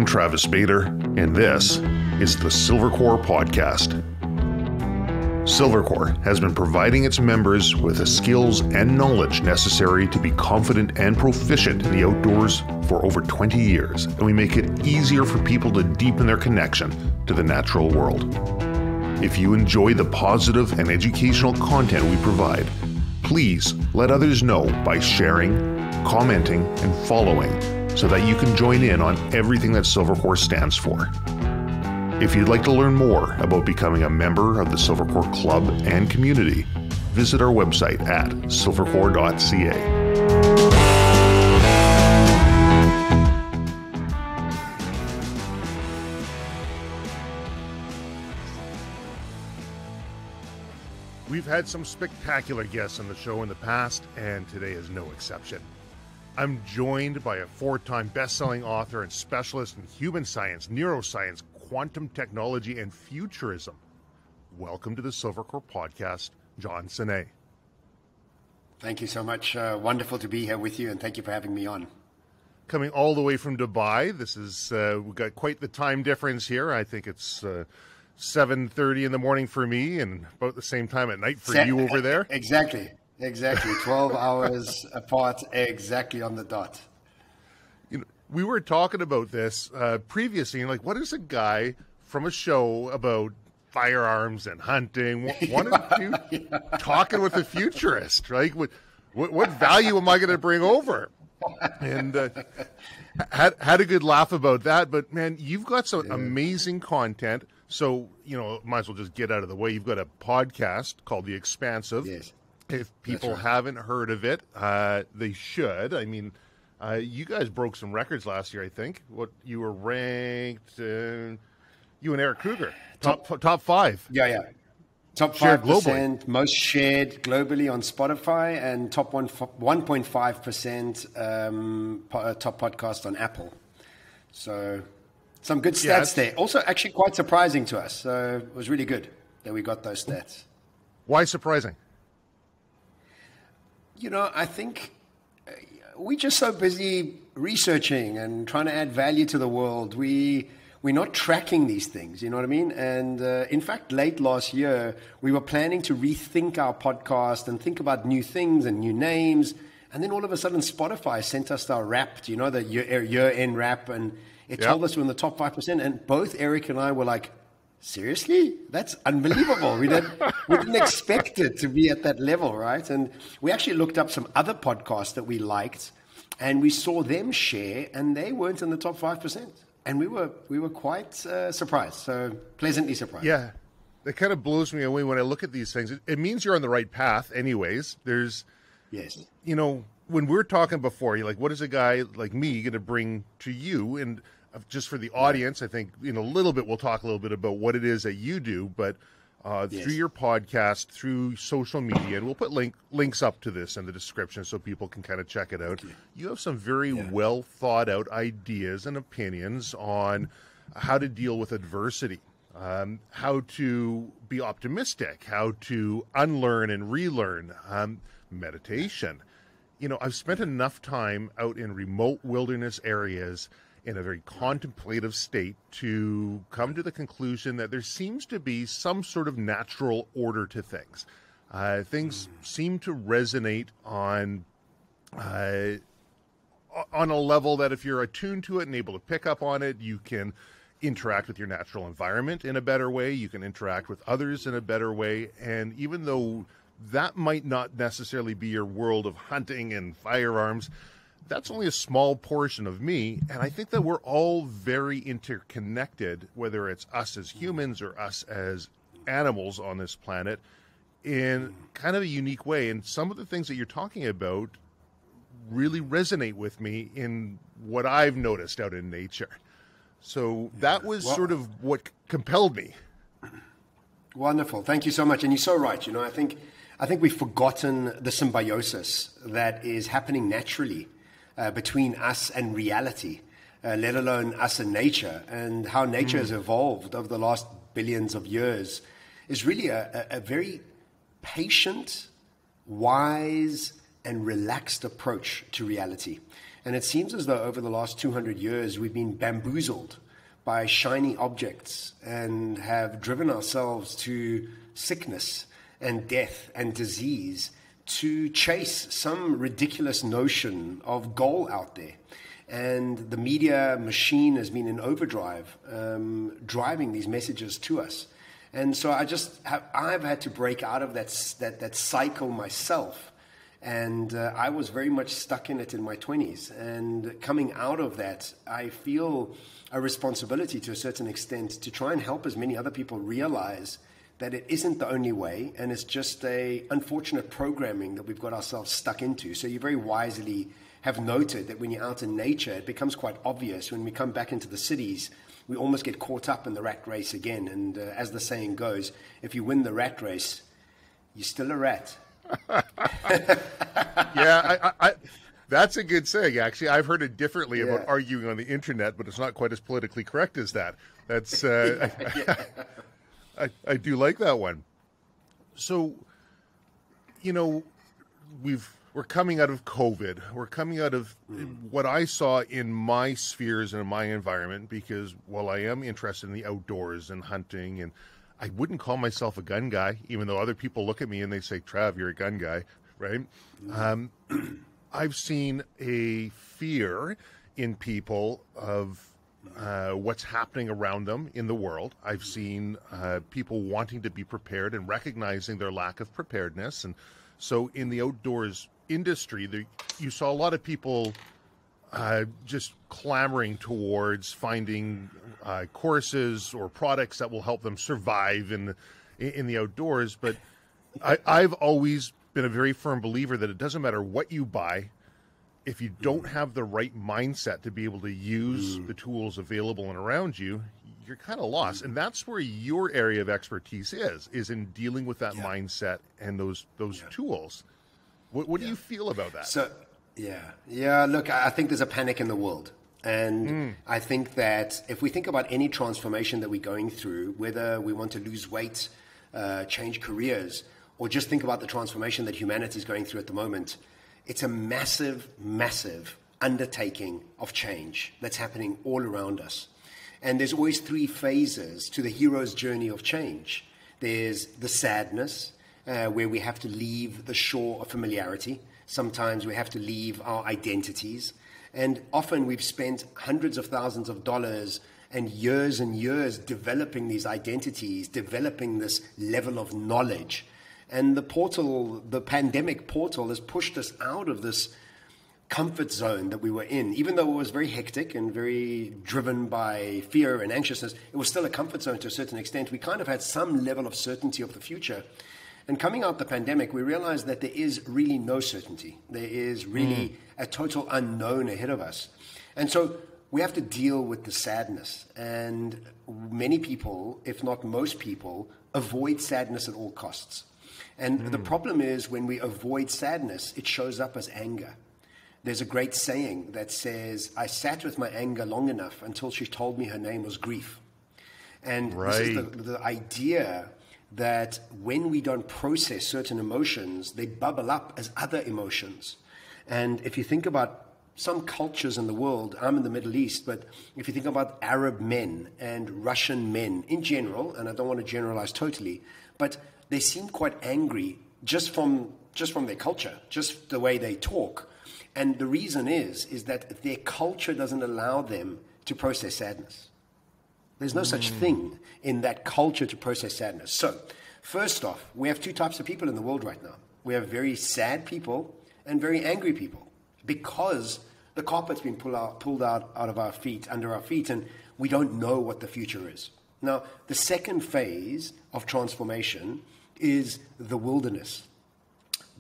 Travis Bader, and this is the Silvercore Podcast. Silvercore has been providing its members with the skills and knowledge necessary to be confident and proficient in the outdoors for over 20 years, and we make it easier for people to deepen their connection to the natural world. If you enjoy the positive and educational content we provide, please let others know by sharing, commenting, and following so that you can join in on everything that Silvercore stands for. If you'd like to learn more about becoming a member of the Silvercore Club and community, visit our website at silvercore.ca. We've had some spectacular guests on the show in the past, and today is no exception. I'm joined by a 4-time best-selling author and specialist in human science, neuroscience, quantum technology, and futurism. Welcome to the Silvercore Podcast, John Sanei. Thank you so much. Wonderful to be here with you, and thank you for having me on. Coming all the way from Dubai. This is, we've got quite the time difference here. I think it's 7:30 in the morning for me and about the same time at night for you over there. Exactly. 12 hours apart, exactly on the dot. You know, we were talking about this previously, and like, what is a guy from a show about firearms and hunting wanted to do talking with a futurist, right? What value am I going to bring over? And had a good laugh about that. But man, you've got some amazing content. So, you know, might as well just get out of the way. You've got a podcast called The Expansive. Yes. If people haven't heard of it, they should. I mean, you guys broke some records last year, I think. What you were ranked, you and Eric Kruger, top 5. Yeah. Top 5%, most shared globally on Spotify, and top 1.5% top podcast on Apple. So some good stats there. Also, actually quite surprising to us. So it was really good that we got those stats. Why surprising? You know, I think we're just so busy researching and trying to add value to the world. We're not tracking these things, you know what I mean? And in fact, late last year, we were planning to rethink our podcast and think about new things and new names. And then all of a sudden, Spotify sent us our wrap, you know, the year-end wrap. And it told us we're in the top 5%. And both Eric and I were like, seriously? That's unbelievable. We didn't expect it to be at that level, right? And we actually looked up some other podcasts that we liked, and we saw them share, and they weren't in the top 5%. And we were quite surprised, so pleasantly surprised. Yeah, that kind of blows me away when I look at these things. It means you're on the right path anyways. Yes. You know, when we were talking before, you're like, what is a guy like me going to bring to you? And just for the audience, I think in a little bit we'll talk a little bit about what it is that you do, but through your podcast, through social media, and we'll put links up to this in the description so people can kind of check it out. You have some very well thought out ideas and opinions on how to deal with adversity, how to be optimistic, how to unlearn and relearn, meditation. You know, I've spent enough time out in remote wilderness areas in a very contemplative state to come to the conclusion that there seems to be some sort of natural order to things. Things seem to resonate on a level that if you're attuned to it and able to pick up on it, you can interact with your natural environment in a better way. You can interact with others in a better way. And even though that might not necessarily be your world of hunting and firearms, that's only a small portion of me, and I think that we're all very interconnected, whether it's us as humans or us as animals on this planet, in kind of a unique way. And some of the things that you're talking about really resonate with me in what I've noticed out in nature. So that was sort of what compelled me. Wonderful. Thank you so much. And you're so right. You know, I think we've forgotten the symbiosis that is happening naturally between us and reality, let alone us and nature, and how nature has evolved over the last billions of years is really a very patient, wise, and relaxed approach to reality. And it seems as though over the last 200 years, we've been bamboozled by shiny objects and have driven ourselves to sickness and death and disease to chase some ridiculous notion of goal out there. And the media machine has been in overdrive, driving these messages to us. And so I've had to break out of that cycle myself. And I was very much stuck in it in my 20s. And coming out of that, I feel a responsibility to a certain extent to try and help as many other people realize that it isn't the only way, and it's just a unfortunate programming that we've got ourselves stuck into. So you very wisely have noted that when you're out in nature, it becomes quite obvious. When we come back into the cities, we almost get caught up in the rat race again. And as the saying goes, if you win the rat race, you're still a rat. Yeah, that's a good saying, actually. I've heard it differently about arguing on the internet, but it's not quite as politically correct as that. That's I do like that one. So, we're coming out of COVID. We're coming out of what I saw in my spheres and in my environment, because while I am interested in the outdoors and hunting, and I wouldn't call myself a gun guy, even though other people look at me and they say, Trav, you're a gun guy, right? I've seen a fear in people of what's happening around them in the world. I've seen people wanting to be prepared and recognizing their lack of preparedness. And so in the outdoors industry, you saw a lot of people just clamoring towards finding courses or products that will help them survive in the outdoors. But I've always been a very firm believer that it doesn't matter what you buy, if you don't have the right mindset to be able to use the tools available and around you, you're kind of lost. And that's where your area of expertise is in dealing with that mindset and those tools. What do you feel about that? So, look, I think there's a panic in the world. And I think that if we think about any transformation that we're going through, whether we want to lose weight, change careers, or just think about the transformation that humanity is going through at the moment, it's a massive, massive undertaking of change that's happening all around us. And there's always three phases to the hero's journey of change. There's the sadness, where we have to leave the shore of familiarity. Sometimes we have to leave our identities. And often we've spent hundreds of thousands of dollars and years developing these identities, developing this level of knowledge. And the pandemic portal has pushed us out of this comfort zone that we were in. Even though it was very hectic and very driven by fear and anxiousness, it was still a comfort zone to a certain extent. We kind of had some level of certainty of the future. And coming out the pandemic, we realized that there is really no certainty. There is really a total unknown ahead of us. And so we have to deal with the sadness. And many people, if not most people, avoid sadness at all costs. And the problem is when we avoid sadness, it shows up as anger. There's a great saying that says, I sat with my anger long enough until she told me her name was grief. And this is the idea that when we don't process certain emotions, they bubble up as other emotions. And if you think about some cultures in the world, I'm in the Middle East, but if you think about Arab men and Russian men in general, and I don't want to generalize totally, but they seem quite angry just from their culture, just the way they talk. And the reason is that their culture doesn't allow them to process sadness. There's no such thing in that culture to process sadness. So, first off, we have two types of people in the world right now. We have very sad people and very angry people, because the carpet's been pulled out of our feet, under our feet, and we don't know what the future is. Now, the second phase of transformation is the wilderness,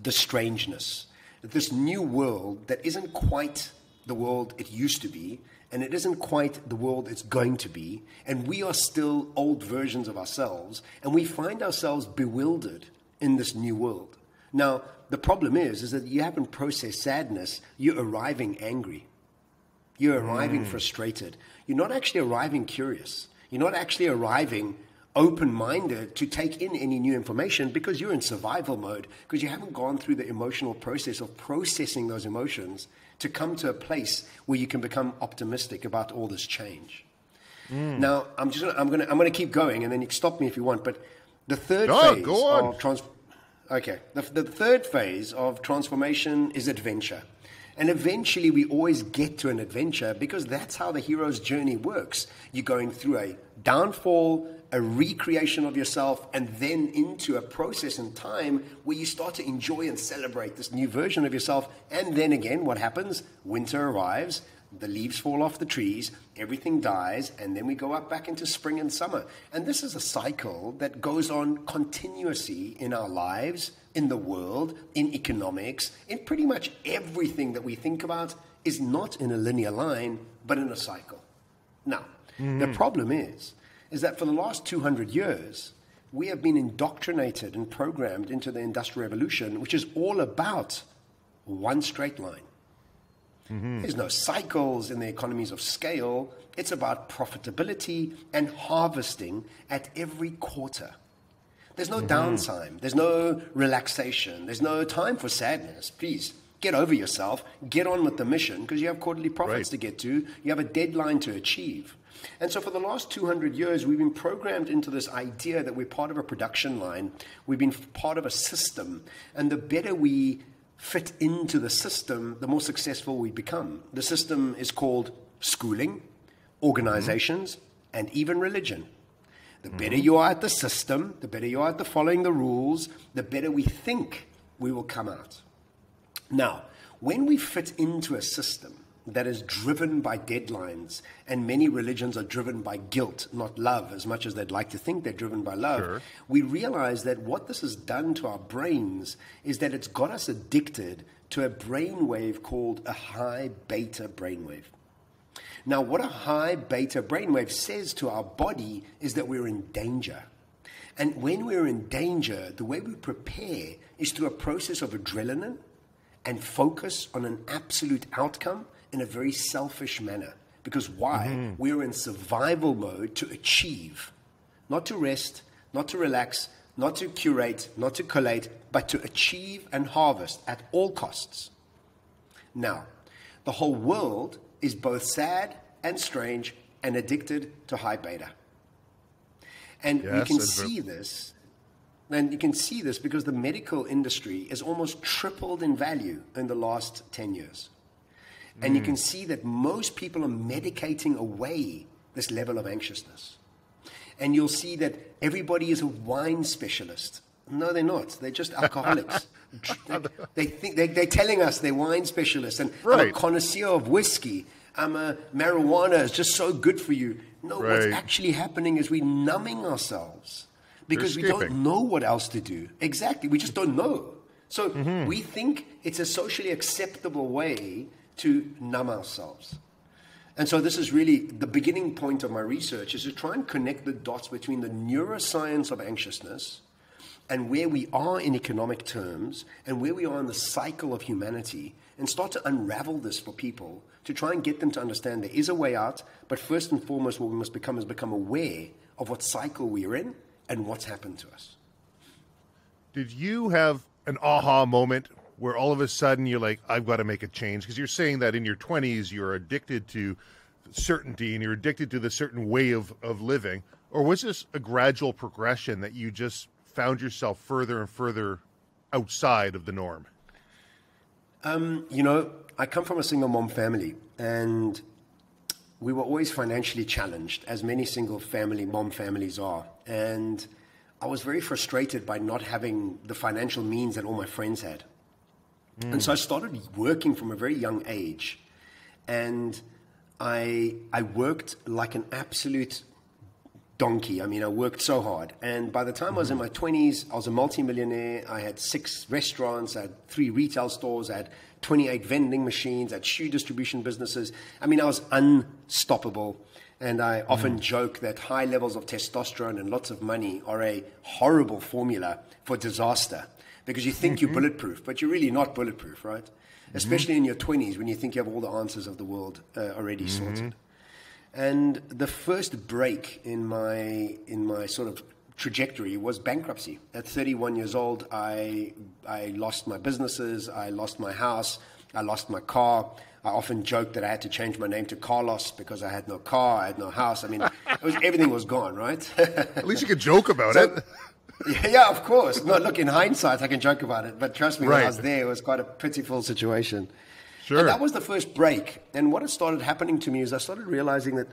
the strangeness, this new world that isn't quite the world it used to be, and it isn't quite the world it's going to be, and we are still old versions of ourselves, and we find ourselves bewildered in this new world. Now, the problem is that you haven't processed sadness. You're arriving angry. You're arriving frustrated. You're not actually arriving curious. You're not actually arriving open-minded to take in any new information because you're in survival mode, because you haven't gone through the emotional process of processing those emotions to come to a place where you can become optimistic about all this change. Now, I'm going to keep going, and then you can stop me if you want. But the third phase of the third phase of transformation is adventure. And eventually we always get to an adventure because that's how the hero's journey works. You're going through a downfall, a recreation of yourself, and then into a process in time where you start to enjoy and celebrate this new version of yourself. And then again, what happens? Winter arrives, the leaves fall off the trees, everything dies, and then we go up back into spring and summer. And this is a cycle that goes on continuously in our lives, in the world, in economics, in pretty much everything that we think about is not in a linear line, but in a cycle. Now, the problem is that for the last 200 years, we have been indoctrinated and programmed into the Industrial Revolution, which is all about one straight line. There's no cycles in the economies of scale. It's about profitability and harvesting at every quarter. There's no downtime. There's no relaxation. There's no time for sadness. Please, get over yourself. Get on with the mission because you have quarterly profits to get to. You have a deadline to achieve. And so for the last 200 years, we've been programmed into this idea that we're part of a production line. We've been part of a system. And the better we fit into the system, the more successful we become. The system is called schooling, organizations, and even religion. The better you are at the system, the better you are at the following the rules, the better we think we will come out. Now, when we fit into a system that is driven by deadlines, and many religions are driven by guilt, not love, as much as they'd like to think they're driven by love, we realize that what this has done to our brains is that it's got us addicted to a brainwave called a high beta brainwave. Now, what a high beta brainwave says to our body is that we're in danger. And when we're in danger, the way we prepare is through a process of adrenaline and focus on an absolute outcome in a very selfish manner. Because why? We're in survival mode to achieve, not to rest, not to relax, not to curate, not to collate, but to achieve and harvest at all costs. Now, the whole world is both sad and strange and addicted to high beta. And you can see this. And you can see this because the medical industry has almost tripled in value in the last 10 years. And you can see that most people are medicating away this level of anxiousness. And you'll see that everybody is a wine specialist. No, they're not. They're just alcoholics. They're telling us they're wine specialists. And I'm a connoisseur of whiskey. Marijuana is just so good for you. No, what's actually happening is we're numbing ourselves because we don't know what else to do. Exactly. We just don't know. So we think it's a socially acceptable way to numb ourselves. And so this is really the beginning point of my research, is to try and connect the dots between the neuroscience of anxiousness and where we are in economic terms and where we are in the cycle of humanity, and start to unravel this for people to try and get them to understand there is a way out. But first and foremost, what we must become is become aware of what cycle we are in and what's happened to us. Did you have an aha moment where all of a sudden you're like, I've got to make a change? Because you're saying that in your 20s you're addicted to certainty and you're addicted to the certain way of living. Or was this a gradual progression that you just found yourself further and further outside of the norm? I come from a single mom family, and we were always financially challenged, as many single family mom families are. And I was very frustrated by not having the financial means that all my friends had. And so I started working from a very young age, and I worked like an absolute donkey. I mean, I worked so hard. And by the time I was in my 20s, I was a multimillionaire. I had 6 restaurants, I had 3 retail stores, I had 28 vending machines, I had shoe distribution businesses. I mean, I was unstoppable. And I often joke that high levels of testosterone and lots of money are a horrible formula for disaster. Because you think you're bulletproof, but you're really not bulletproof, right? Especially in your 20s when you think you have all the answers of the world already sorted. And the first break in my sort of trajectory was bankruptcy. At 31 years old, I lost my businesses, I lost my house, I lost my car. I often joke that I had to change my name to Carlos because I had no car, I had no house. I mean, everything was gone, right? At least you could joke about it. Yeah, of course. No, look, in hindsight, I can joke about it. But trust me, when I was there, it was quite a pitiful situation. Sure. And that was the first break. And what had started happening to me is I started realizing that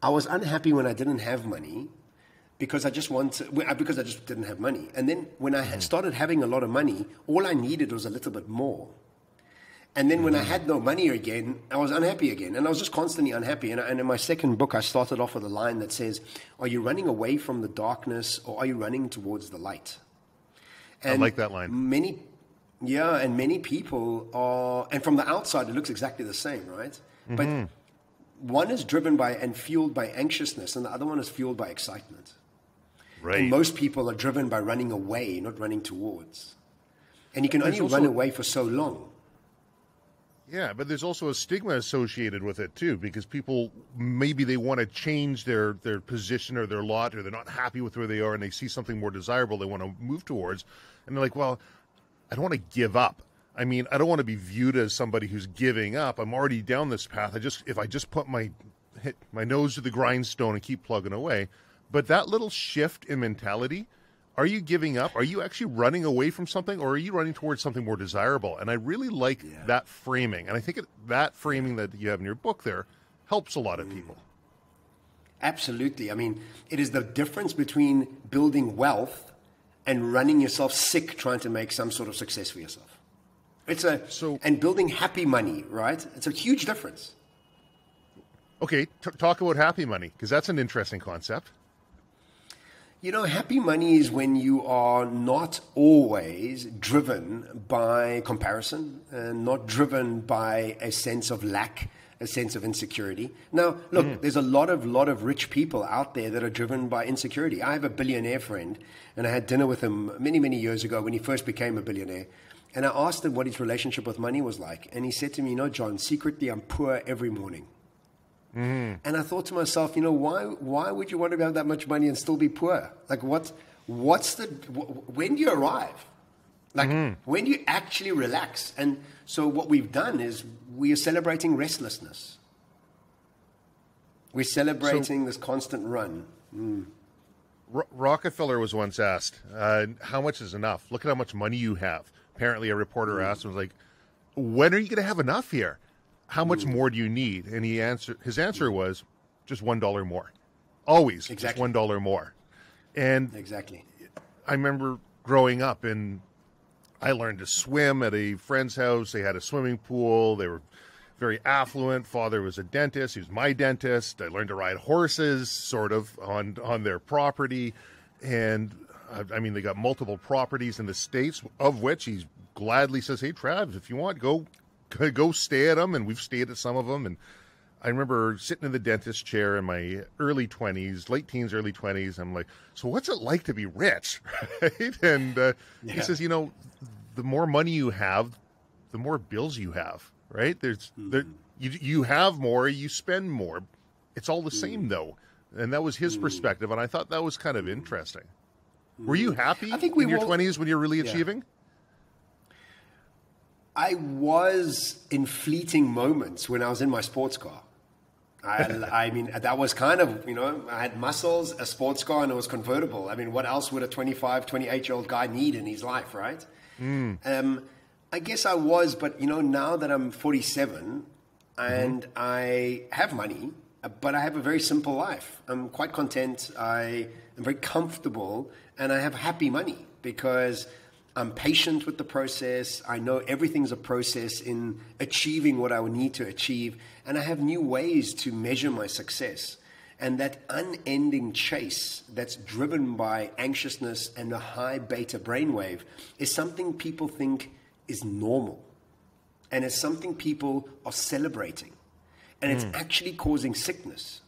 I was unhappy when I didn't have money because I just didn't have money. And then when I started having a lot of money, all I needed was a little bit more. And then when I had no money again, I was unhappy again. And I was just constantly unhappy. And in my second book, I started off with a line that says, are you running away from the darkness or are you running towards the light? And I like that line. Many people are, and from the outside, it looks exactly the same, right? Mm-hmm. But one is driven by and fueled by anxiousness, and the other one is fueled by excitement. Right. And most people are driven by running away, not running towards. And you can only run away for so long. Yeah, but there's also a stigma associated with it too, because people, maybe they want to change their position or their lot, or they're not happy with where they are and they see something more desirable they want to move towards. And they're like, well, I don't want to give up. I mean, I don't want to be viewed as somebody who's giving up. I'm already down this path. If I just put my nose to the grindstone and keep plugging away. But that little shift in mentality, are you giving up? Are you actually running away from something, or are you running towards something more desirable? And I really like that framing. And I think that framing that you have in your book there helps a lot of people. Absolutely. I mean, it is the difference between building wealth and running yourself sick trying to make some sort of success for yourself. And building happy money, right? It's a huge difference. Okay, talk about happy money, because that's an interesting concept. You know, happy money is when you are not always driven by comparison and not driven by a sense of lack, a sense of insecurity. Now, look, there's a lot of rich people out there that are driven by insecurity. I have a billionaire friend, and I had dinner with him many, many years ago when he first became a billionaire. And I asked him what his relationship with money was like. And he said to me, John, secretly I'm poor every morning. Mm-hmm. And I thought to myself, why would you want to have that much money and still be poor? Like, when do you arrive? Like, when do you actually relax? And so what we've done is we are celebrating restlessness. We're celebrating this constant run. Rockefeller was once asked, how much is enough? Look at how much money you have. Apparently a reporter asked him, was like, when are you going to have enough here? How much more do you need? And his answer was just $1 more. Always just $1 more. And exactly. I remember growing up, and I learned to swim at a friend's house. They had a swimming pool. They were very affluent. Father was a dentist. He was my dentist. I learned to ride horses sort of on their property. And I mean, they got multiple properties in the States, of which he gladly says, hey, Trav, if you want, go stay at them. And we've stayed at some of them. And I remember sitting in the dentist chair in my early 20s, late teens, early 20s. I'm like, so what's it like to be rich? Right? And he says, the more money you have, the more bills you have, right? You have more, you spend more. It's all the same, though. And that was his perspective. And I thought that was kind of interesting. Were you happy in your 20s when you were really achieving? I was in fleeting moments when I was in my sports car. I mean, that was kind of, I had muscles, a sports car, and it was convertible. I mean, what else would a 25, 28-year-old guy need in his life, right? I guess I was, but, now that I'm 47 and I have money, but I have a very simple life. I'm quite content. I am very comfortable, and I have happy money because I'm patient with the process. I know everything's a process in achieving what I would need to achieve. And I have new ways to measure my success. And that unending chase that's driven by anxiousness and a high beta brainwave is something people think is normal. And it's something people are celebrating. And it's actually causing sickness.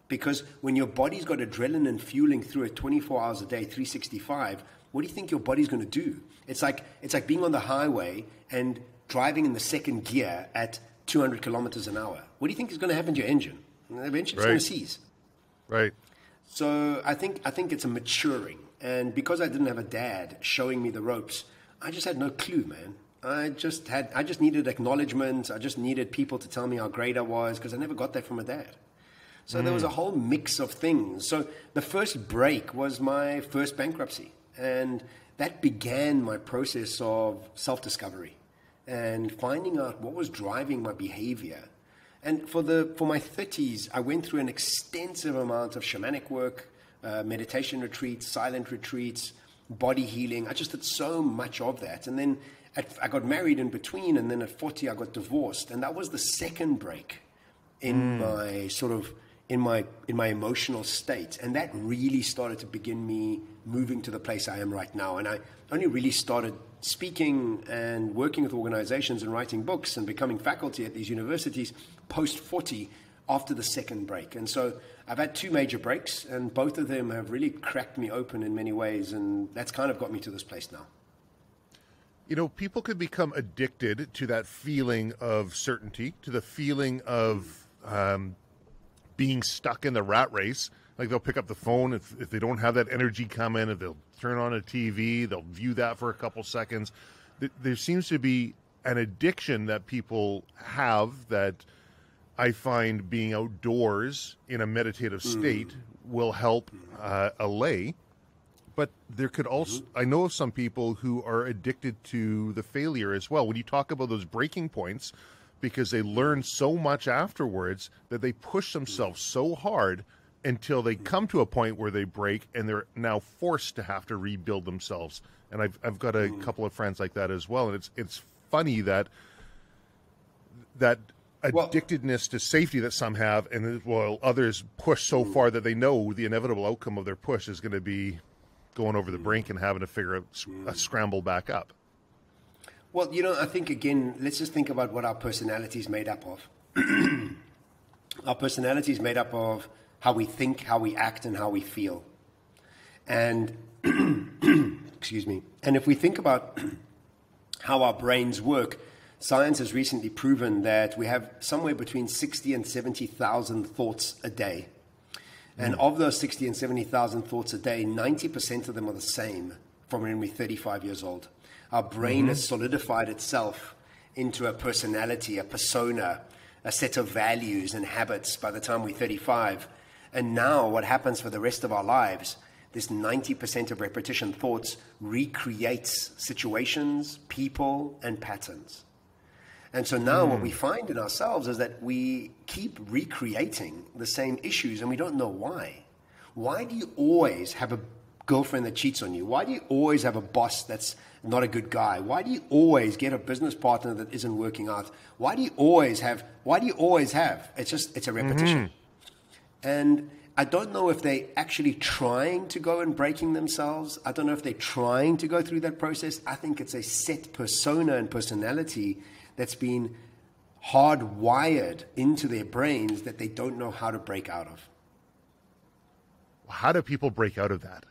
Because when your body's got adrenaline fueling through it 24 hours a day, 365, what do you think your body's going to do? It's like being on the highway and driving in the second gear at 200 kilometers an hour. What do you think is going to happen to your engine? And eventually it's going to cease. Right. So I think it's a maturing. And because I didn't have a dad showing me the ropes, I just had no clue, man. I just needed acknowledgement. I just needed people to tell me how great I was, because I never got that from a dad. So there was a whole mix of things. So the first break was my first bankruptcy. And that began my process of self-discovery and finding out what was driving my behavior. And for my 30s, I went through an extensive amount of shamanic work, meditation retreats, silent retreats, body healing. I just did so much of that. And then I got married in between, and then at 40, I got divorced. And that was the second break in my sort of in my emotional state. And that really started to begin me moving to the place I am right now. And I only really started speaking and working with organizations and writing books and becoming faculty at these universities post 40 after the second break. And so I've had two major breaks, and both of them have really cracked me open in many ways. And that's kind of got me to this place now. You know, people could become addicted to that feeling of certainty, to the feeling of being stuck in the rat race. Like they'll pick up the phone if they don't have that energy come in, if they'll turn on a TV, they'll view that for a couple seconds. There seems to be an addiction that people have that I find being outdoors in a meditative state will help allay. But there could also, I know of some people who are addicted to the failure as well. When you talk about those breaking points, because they learn so much afterwards that they push themselves so hard until they come to a point where they break, and they're now forced to have to rebuild themselves. And I've got a couple of friends like that as well. And it's funny that addictedness to safety that some have, and while others push so far that they know the inevitable outcome of their push is going to be going over the brink and having to figure out a scramble back up. Well, you know, I think, again, let's just think about what our personality is made up of. Our personality is made up of how we think, how we act, and how we feel. And, excuse me, and if we think about how our brains work, science has recently proven that we have somewhere between 60 and 70,000 thoughts a day. And of those 60 and 70,000 thoughts a day, 90% of them are the same from when we're 35 years old. Our brain has solidified itself into a personality, a persona, a set of values and habits by the time we're 35. And now what happens for the rest of our lives, this 90% of repetition thoughts recreates situations, people, and patterns. And so now what we find in ourselves is that we keep recreating the same issues, and we don't know why. Why do you always have a girlfriend that cheats on you? Why do you always have a boss that's not a good guy? Why do you always get a business partner that isn't working out? Why do you always have? It's a repetition. And I don't know if they're actually trying to go and breaking themselves. I don't know if they're trying to go through that process. I think it's a set persona and personality that's been hardwired into their brains that they don't know how to break out of. How do people break out of that?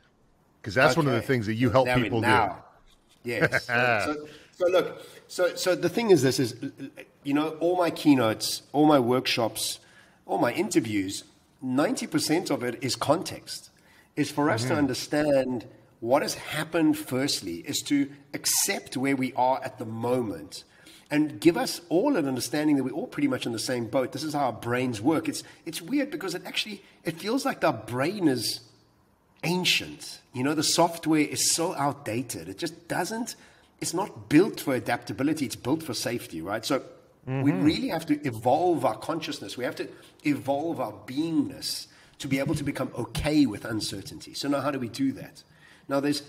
Because that's one of the things that you help people do. Yes. So the thing is this is, you know, all my keynotes, all my workshops, all my interviews, 90% of it is context. Is for us to understand what has happened firstly, is to accept where we are at the moment and give us all an understanding that we're all pretty much in the same boat. This is how our brains work. It's weird because it feels like our brain is ancient. You know, the software is so outdated. It just doesn't, it's not built for adaptability. It's built for safety, right? So we really have to evolve our consciousness. We have to evolve our beingness to be able to become okay with uncertainty. So now how do we do that? Now there's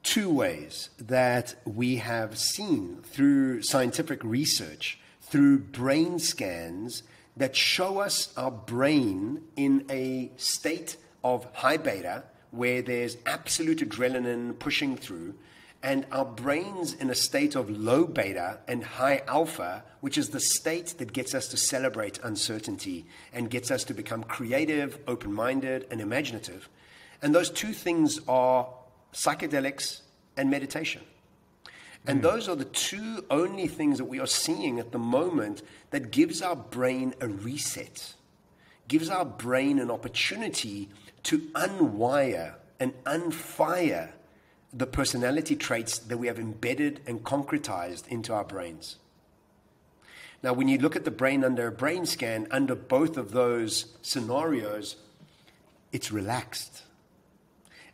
two ways that we have seen through scientific research, through brain scans that show us our brain in a state of high beta where there's absolute adrenaline pushing through, and our brains in a state of low beta and high alpha, which is the state that gets us to celebrate uncertainty and gets us to become creative, open-minded, and imaginative. And those two things are psychedelics and meditation. And those are the two only things that we are seeing at the moment that gives our brain a reset, gives our brain an opportunity to unwire and unfire the personality traits that we have embedded and concretized into our brains. Now, when you look at the brain under a brain scan, under both of those scenarios, it's relaxed.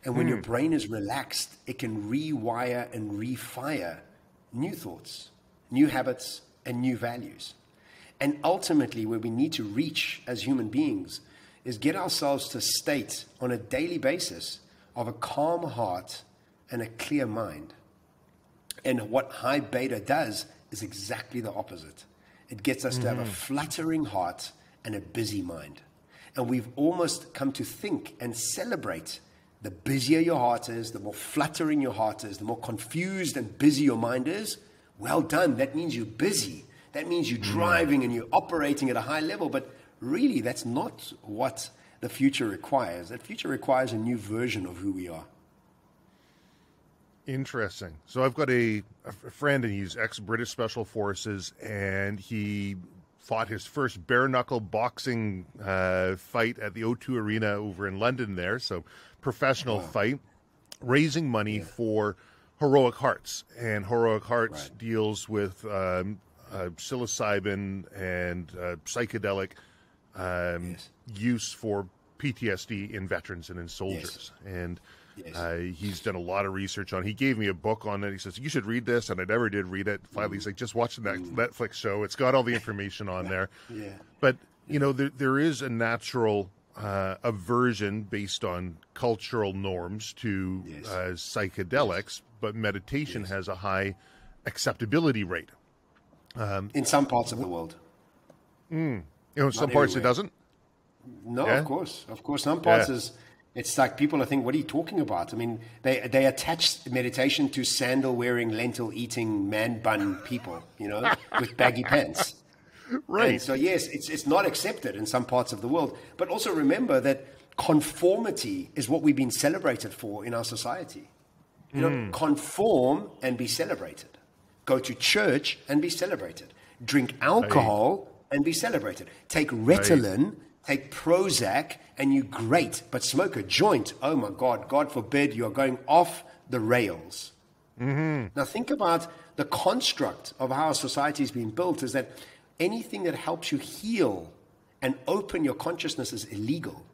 And when your brain is relaxed, it can rewire and refire new thoughts, new habits, and new values. And ultimately, where we need to reach as human beings is get ourselves to a state on a daily basis of a calm heart and a clear mind. And what high beta does is exactly the opposite. It gets us to have a fluttering heart and a busy mind. And we've almost come to think and celebrate the busier your heart is, the more fluttering your heart is, the more confused and busy your mind is. Well done. That means you're busy. That means you're driving and you're operating at a high level. But really, that's not what the future requires. That future requires a new version of who we are. Interesting. So I've got a friend, and he's ex-British Special Forces, and he fought his first bare-knuckle boxing fight at the O2 Arena over in London there, so professional fight, raising money for Heroic Hearts. And Heroic Hearts deals with psilocybin and psychedelic use for PTSD in veterans and in soldiers. And he's done a lot of research on it. He gave me a book on it. He says, you should read this, and I never did read it. Finally, he's like, just watch the Netflix show. It's got all the information on there. But, you know, there is a natural aversion based on cultural norms to psychedelics, but meditation has a high acceptability rate. In some parts of the world. You know, in some parts everywhere. It doesn't? No, of course. Of course, some parts is... It's like people are thinking, what are you talking about? I mean, they attach meditation to sandal-wearing, lentil-eating, man-bun people, you know, with baggy pants. Right. And so, yes, it's not accepted in some parts of the world. But also remember that conformity is what we've been celebrated for in our society. You know, conform and be celebrated. Go to church and be celebrated. Drink alcohol and be celebrated. Take Ritalin, take Prozac, and you're great. But smoke a joint, oh my God, God forbid, you're going off the rails. Now think about the construct of how our society is being built is that anything that helps you heal and open your consciousness is illegal.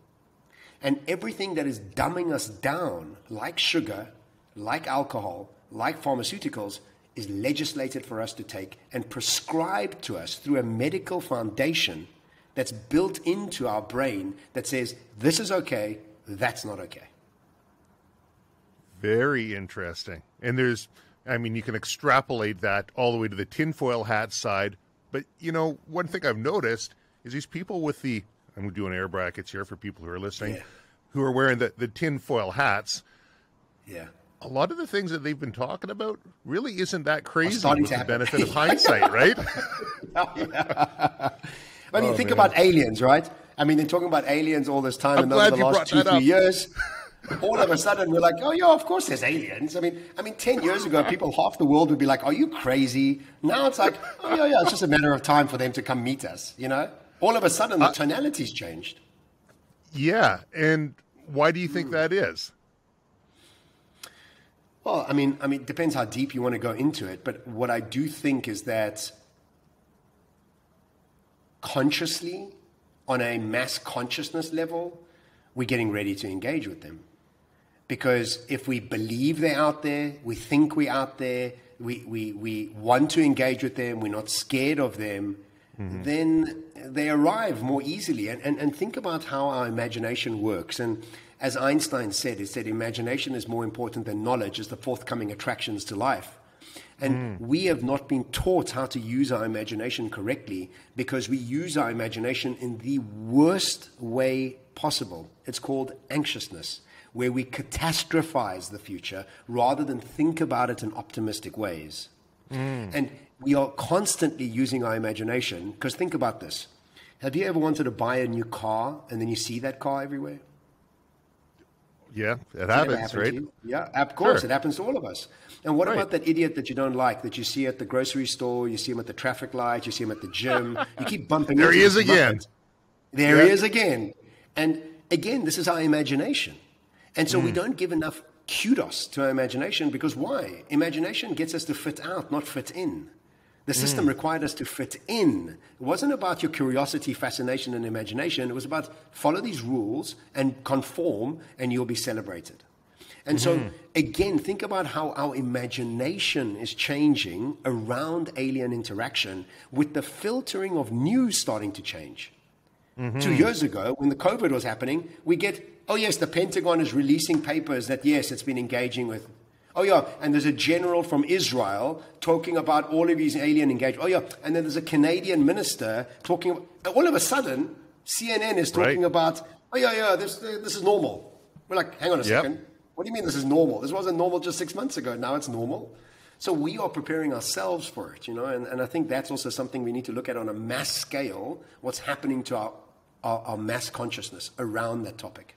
And everything that is dumbing us down, like sugar, like alcohol, like pharmaceuticals, is legislated for us to take and prescribed to us through a medical foundation that's built into our brain that says, this is okay, that's not okay. Very interesting. And there's, I mean, you can extrapolate that all the way to the tinfoil hat side. But, you know, one thing I've noticed is these people with the, I'm doing air brackets here for people who are listening, who are wearing the tinfoil hats. A lot of the things that they've been talking about really isn't that crazy with the benefit of hindsight, right? I mean, think about aliens, right? I mean, they're talking about aliens all this time, and over the last 2-3 years, all of a sudden we're like, oh yeah, of course there's aliens. I mean, 10 years ago, half the world would be like, are you crazy? Now it's like, oh yeah, it's just a matter of time for them to come meet us, you know? All of a sudden, the tonality's changed. Yeah, and why do you think that is? Well, I mean, it depends how deep you want to go into it, but what I do think is that consciously, on a mass consciousness level, we're getting ready to engage with them. Because if we believe they're out there, we think we're out there, we want to engage with them, we're not scared of them, then they arrive more easily. And think about how our imagination works. And as Einstein said, he said, imagination is more important than knowledge as the forthcoming attractions to life. And we have not been taught how to use our imagination correctly because we use our imagination in the worst way possible. It's called anxiousness, where we catastrophize the future rather than think about it in optimistic ways. And we are constantly using our imagination because think about this. Have you ever wanted to buy a new car and then you see that car everywhere? Yeah, it happens, right? Yeah, of course, it happens to all of us. And what about that idiot that you don't like, that you see at the grocery store, you see him at the traffic light, you see him at the gym, you keep bumping into him. There he is again. There he is again. And again, this is our imagination. And so we don't give enough kudos to our imagination, because why? Imagination gets us to fit out, not fit in. The system required us to fit in. It wasn't about your curiosity, fascination, and imagination. It was about follow these rules and conform, and you'll be celebrated. And so, again, think about how our imagination is changing around alien interaction with the filtering of news starting to change. 2 years ago, when the COVID was happening, we get, oh yes, the Pentagon is releasing papers that, yes, it's been engaging with. Oh yeah, and there's a general from Israel talking about all of these alien engagement. Oh yeah, and then there's a Canadian minister talking. All of a sudden, CNN is talking about, oh yeah, this is normal. We're like, hang on a second. What do you mean this is normal? This wasn't normal just 6 months ago. Now it's normal. So we are preparing ourselves for it, and I think that's also something we need to look at on a mass scale, what's happening to our mass consciousness around that topic.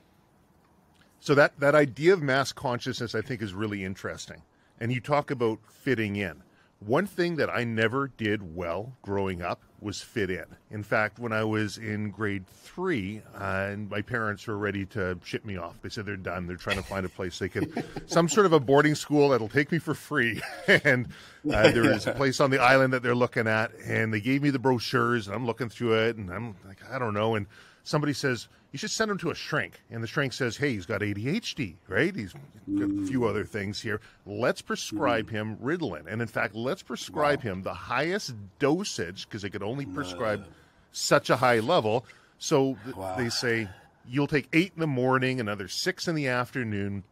So that idea of mass consciousness, I think, is really interesting. And you talk about fitting in. One thing that I never did well growing up was fit in. In fact, when I was in grade 3, and my parents were ready to ship me off. They said they're done. They're trying to find a place they could, some sort of a boarding school that'll take me for free. And there is a place on the island that they're looking at, and they gave me the brochures, and I'm looking through it, and I'm like, I don't know. And somebody says, you should send him to a shrink. And the shrink says, hey, he's got ADHD, right? He's got a few other things here. Let's prescribe him Ritalin. And in fact, let's prescribe him the highest dosage, because they could only prescribe such a high level. So they say, you'll take 8 in the morning, another 6 in the afternoon,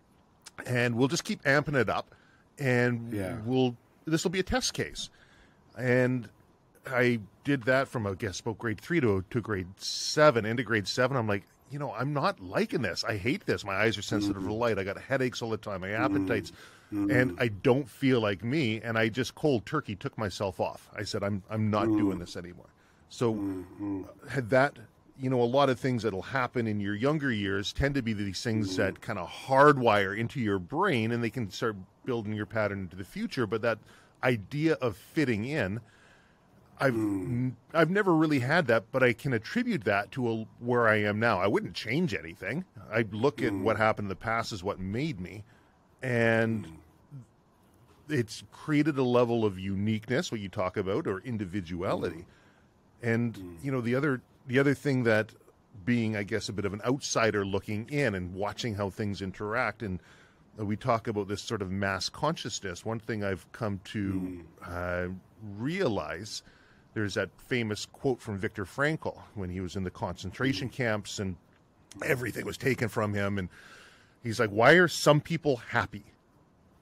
and we'll just keep amping it up. And this will be a test case. And I did that from, I guess, about grade 3 to grade 7. Into grade 7, I'm like, I'm not liking this. I hate this. My eyes are sensitive to light. I got headaches all the time. My appetites. And I don't feel like me. And I just cold turkey took myself off. I said, I'm not doing this anymore. So had that, a lot of things that'll happen in your younger years tend to be these things that kind of hardwire into your brain, and they can start building your pattern into the future. But that idea of fitting in, I've never really had that, but I can attribute that to where I am now. I wouldn't change anything. I look at what happened in the past as what made me, and it's created a level of uniqueness, what you talk about, or individuality. And the other thing that being, I guess, a bit of an outsider looking in and watching how things interact, and we talk about this sort of mass consciousness. One thing I've come to realize. There's that famous quote from Viktor Frankl when he was in the concentration camps and everything was taken from him. And he's like, why are some people happy?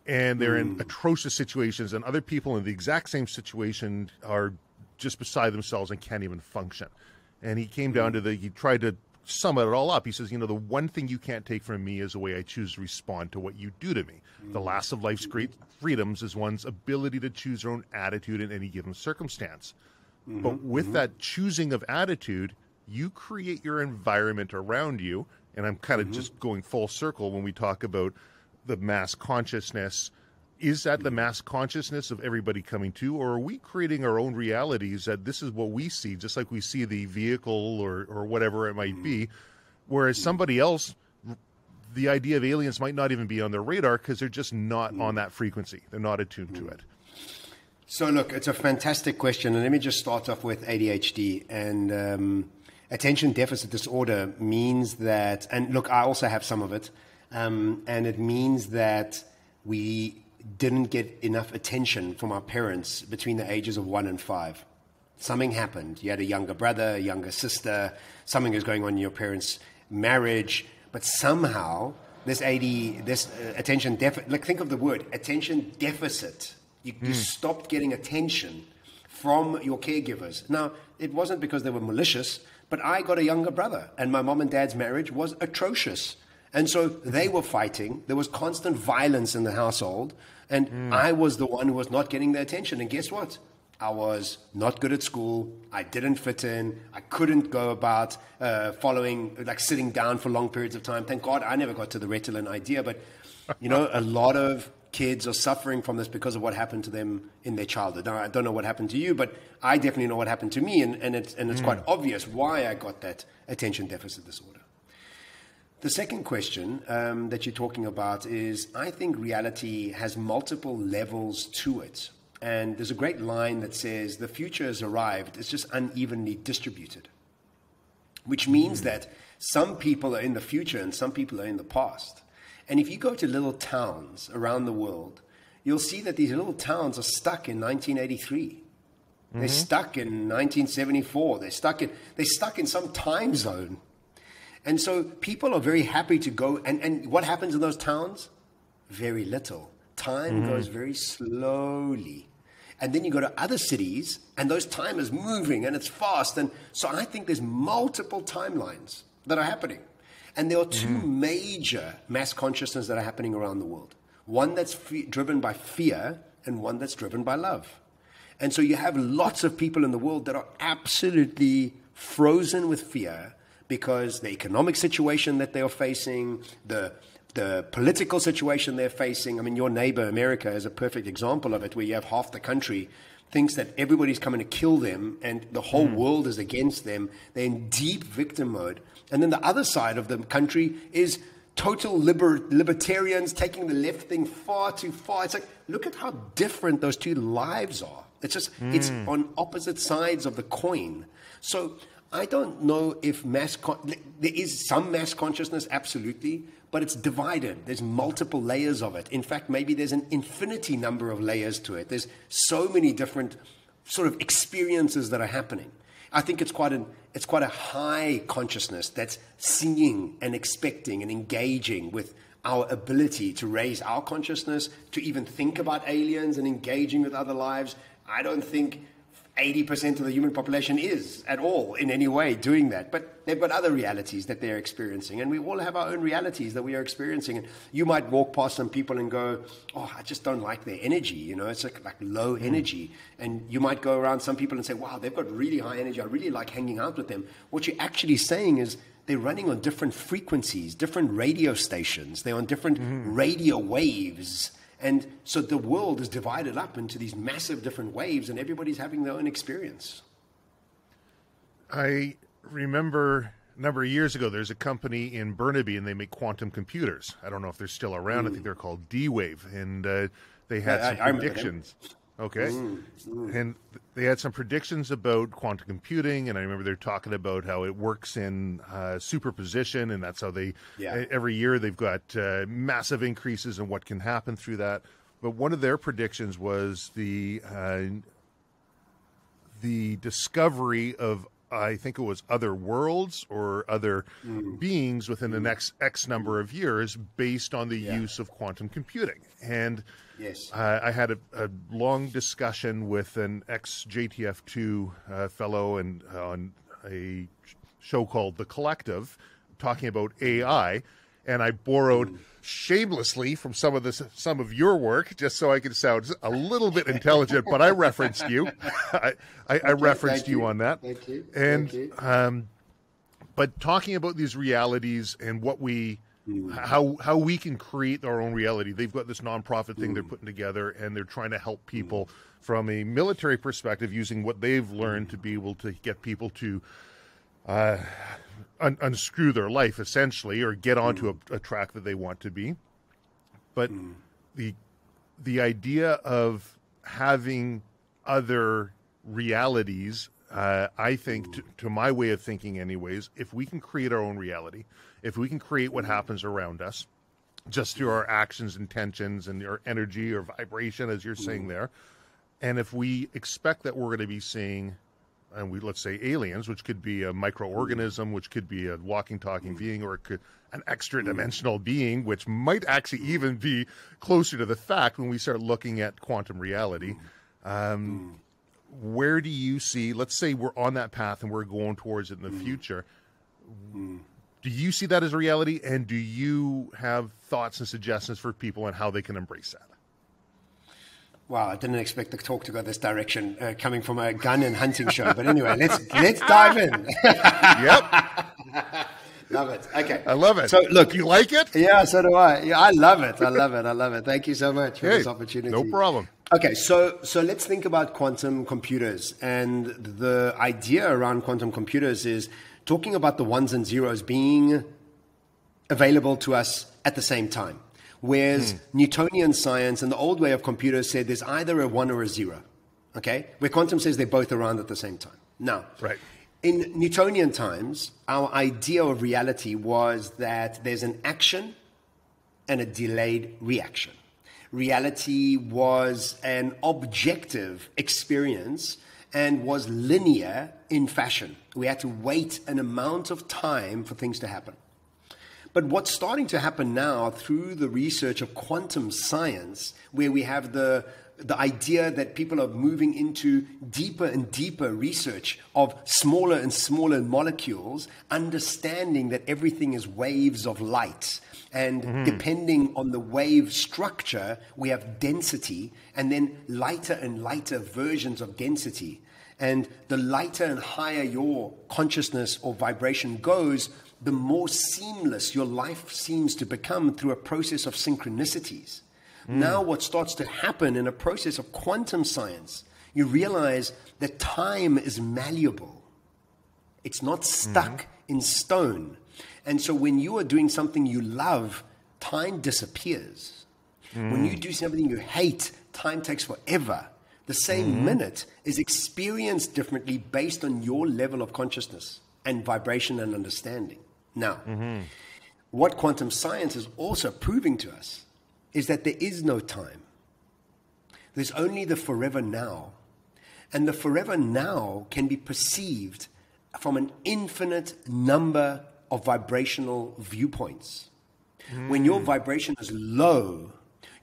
And they're in atrocious situations, and other people in the exact same situation are just beside themselves and can't even function. And he came down to he tried to sum it all up. He says, the one thing you can't take from me is the way I choose to respond to what you do to me. The last of life's great freedoms is one's ability to choose their own attitude in any given circumstance. But with that choosing of attitude, you create your environment around you. And I'm kind of just going full circle when we talk about the mass consciousness. Is that the mass consciousness of everybody coming to, or are we creating our own realities that this is what we see, just like we see the vehicle or whatever it might be, whereas somebody else, the idea of aliens might not even be on their radar because they're just not on that frequency. They're not attuned to it. So look, it's a fantastic question, and let me just start off with ADHD. And attention deficit disorder means that, and look, I also have some of it, and it means that we didn't get enough attention from our parents between the ages of 1 and 5. Something happened. You had a younger brother, a younger sister, something was going on in your parents' marriage, but somehow this attention deficit, like think of the word, attention deficit. You stopped getting attention from your caregivers. Now, it wasn't because they were malicious, but I got a younger brother, and my mom and dad's marriage was atrocious. And so they were fighting. There was constant violence in the household, and I was the one who was not getting the attention. And guess what? I was not good at school. I didn't fit in. I couldn't go about sitting down for long periods of time. Thank God I never got to the Ritalin idea, but a lot of kids are suffering from this because of what happened to them in their childhood. Now, I don't know what happened to you, but I definitely know what happened to me, and it's quite obvious why I got that attention deficit disorder. The second question that you're talking about is, I think reality has multiple levels to it. And there's a great line that says, the future has arrived, it's just unevenly distributed. Which means that some people are in the future and some people are in the past. And if you go to little towns around the world, you'll see that these little towns are stuck in 1983. They're stuck in 1974. They're stuck in some time zone. And so people are very happy to go. And what happens in those towns? Very little. Time goes very slowly. And then you go to other cities, and those time is moving, and it's fast. And so I think there's multiple timelines that are happening. And there are two major mass consciousness that are happening around the world. One that's driven by fear, and one that's driven by love. And so you have lots of people in the world that are absolutely frozen with fear because the economic situation that they are facing, the political situation they're facing. I mean, your neighbor, America, is a perfect example of it, where you have half the country thinks that everybody's coming to kill them and the whole world is against them. They're in deep victim mode. And then the other side of the country is total libertarians taking the left thing far too far. It's like, look at how different those two lives are. It's just, it's on opposite sides of the coin. So I don't know if there is some mass consciousness, absolutely, but it's divided. There's multiple layers of it. In fact, maybe there's an infinity number of layers to it. There's so many different sort of experiences that are happening. I think it's quite a high consciousness that's seeing and expecting and engaging with our ability to raise our consciousness, to even think about aliens and engaging with other lives. I don't think 80% of the human population is at all in any way doing that. But they've got other realities that they're experiencing. And we all have our own realities that we are experiencing. And you might walk past some people and go, oh, I just don't like their energy. You know, it's like low energy. And you might go around some people and say, wow, they've got really high energy. I really like hanging out with them. What you're actually saying is they're running on different frequencies, different radio stations. They're on different radio waves. And so the world is divided up into these massive different waves, and everybody's having their own experience. I remember a number of years ago, there's a company in Burnaby, and they make quantum computers. I don't know if they're still around. I think they're called D-Wave, and they had some predictions. Okay. And they had some predictions about quantum computing, and I remember they're talking about how it works in superposition, and that's how they, every year they've got massive increases in what can happen through that. But one of their predictions was the discovery of, I think it was other worlds or other beings within the next X number of years based on the use of quantum computing. And I had a long discussion with an ex-JTF2 fellow and on a show called The Collective, talking about AI, and I borrowed shamelessly from some of your work just so I could sound a little bit intelligent, but I referenced you. I referenced you on that. Thank you. And but talking about these realities and what how we can create our own reality. They've got this nonprofit thing they're putting together, and they're trying to help people from a military perspective using what they've learned to be able to get people to unscrew their life, essentially, or get onto a track that they want to be. But the idea of having other realities, I think, to my way of thinking anyways, if we can create our own reality, if we can create what happens around us, just through our actions, intentions, and our energy or vibration, as you're saying there, and if we expect that we're going to be seeing, and let's say aliens, which could be a microorganism, which could be a walking, talking being, or it could an extra-dimensional being, which might actually even be closer to the fact when we start looking at quantum reality. Where do you see, let's say we're on that path and we're going towards it in the future, do you see that as a reality, and do you have thoughts and suggestions for people on how they can embrace that? Wow, I didn't expect the talk to go this direction, coming from a gun and hunting show. But anyway, let's dive in. Yep. Love it. Okay. I love it. So look, you like it? Yeah, so do I. Yeah, I love it. I love it. I love it. Thank you so much for this opportunity. No problem. Okay, so let's think about quantum computers. And the idea around quantum computers is talking about the ones and zeros being available to us at the same time. Whereas Newtonian science and the old way of computers said there's either a 1 or a 0. Okay? Where quantum says they're both around at the same time. Now, in Newtonian times, our idea of reality was that there's an action and a delayed reaction. Reality was an objective experience and was linear in fashion. We had to wait an amount of time for things to happen. But what's starting to happen now through the research of quantum science, where we have the idea that people are moving into deeper and deeper research of smaller and smaller molecules, understanding that everything is waves of light. And depending on the wave structure, we have density and then lighter and lighter versions of density. And the lighter and higher your consciousness or vibration goes, the more seamless your life seems to become through a process of synchronicities. Now what starts to happen in a process of quantum science, you realize that time is malleable. It's not stuck in stone. And so when you are doing something you love, time disappears. When you do something you hate, time takes forever. The same minute is experienced differently based on your level of consciousness and vibration and understanding. Now, what quantum science is also proving to us is that there is no time. There's only the forever now. And the forever now can be perceived from an infinite number of vibrational viewpoints. When your vibration is low,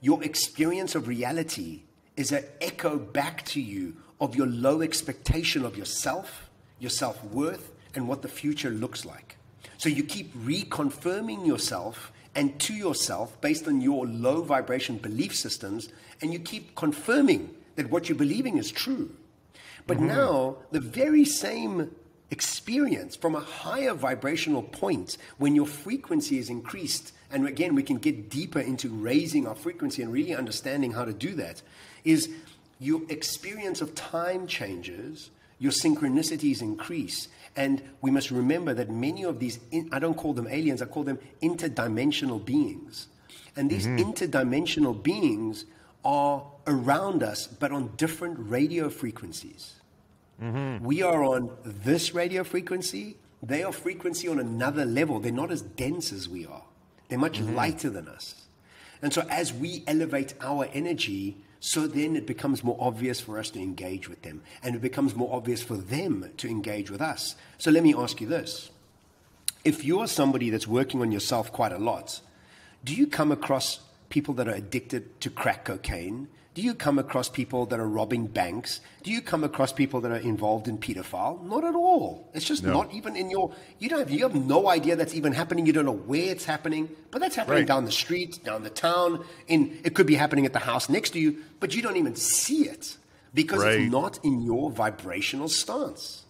your experience of reality is an echo back to you of your low expectation of yourself, your self-worth, and what the future looks like. So you keep reconfirming yourself and to yourself based on your low vibration belief systems, and you keep confirming that what you're believing is true. But now, the very same experience from a higher vibrational point, when your frequency is increased, and again, we can get deeper into raising our frequency and really understanding how to do that, is your experience of time changes, your synchronicities increase. And we must remember that many of these, I don't call them aliens, I call them interdimensional beings. And these interdimensional beings are around us, but on different radio frequencies. We are on this radio frequency. They are frequency on another level. They're not as dense as we are. They're much lighter than us. And so as we elevate our energy, so then it becomes more obvious for us to engage with them. And it becomes more obvious for them to engage with us. So let me ask you this. If you are somebody that's working on yourself quite a lot, do you come across people that are addicted to crack cocaine? Do you come across people that are robbing banks? Do you come across people that are involved in pedophile? Not at all. It's just not even in your, you have no idea that's even happening. You don't know where it's happening, but that's happening down the street, down the town, it could be happening at the house next to you, but you don't even see it because it's not in your vibrational stance.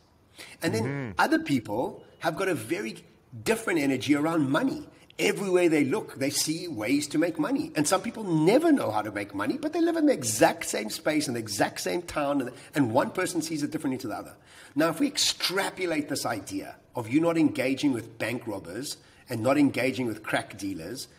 And then other people have got a very different energy around money. Everywhere they look, they see ways to make money. And some people never know how to make money, but they live in the exact same space, in the exact same town, and one person sees it differently to the other. Now, if we extrapolate this idea of you not engaging with bank robbers and not engaging with crack dealers,